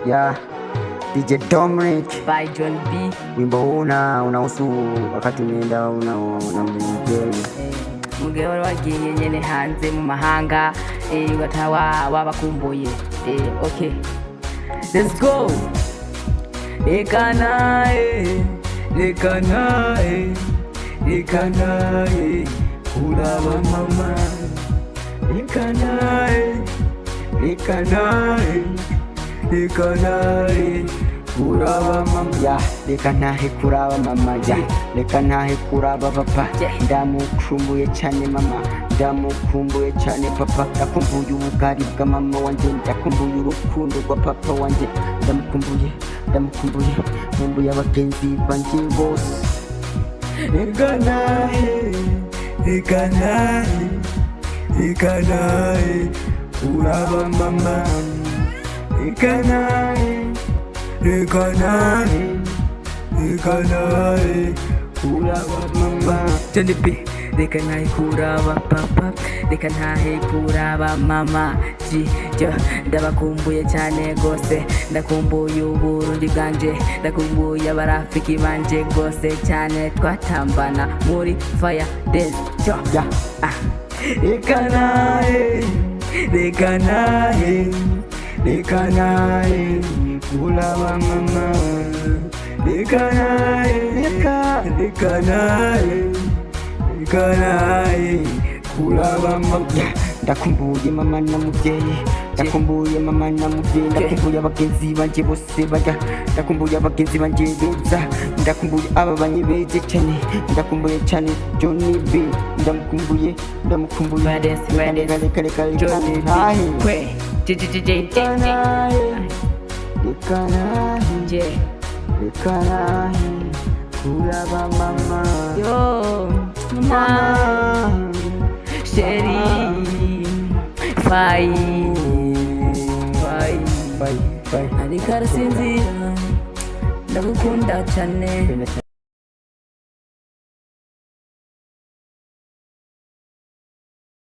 ya DJ Dominic by John B. Wimbo huu unahusu wakati unaenda unamjeni mugihe wari wagiye nyene hanze mu mahanga ugataha wabakumbuye. Okay, let's go. Lekanae kuraba mama, lekanae kuraba mama, ya lekanahe kuraba mama, ya lekanahe kuraba papa, ndamukumbuye cyane mama, ndamukumbuye cyane papa, ndakumbuye ubugari bwa mama wanje, ndakumbuye urukundo rwa papa wanje, ndamukumbuye nkumbuye abagenzi banje bose. lekanae kuraba mama, lekanae kuraba mama. Johnny B, lekanae kuraba papa, lekanae kuraba mama, ndabakumbuye cyane gose, ndakumbuye uburundi bwanje, ndakumbuye abarafiki banje gose cyane, twatambana muri fire dance. Lekanae kuraba mama, lekanae kuraba mama. Ndakumbuye mama na muvyeyi, ndakumbuye mama na muvyeyi, ndakumbuye abagenzi banje bose baja, ndakumbuye abagenzi banje beza, ndakumbuye aba banye beze cyane, ndakumbuye cyane Johnny B, ndamukumbuye lekanahe kuraba mama, yo mama Sheri Fai ariko arasinzira, ndagukunda cyane.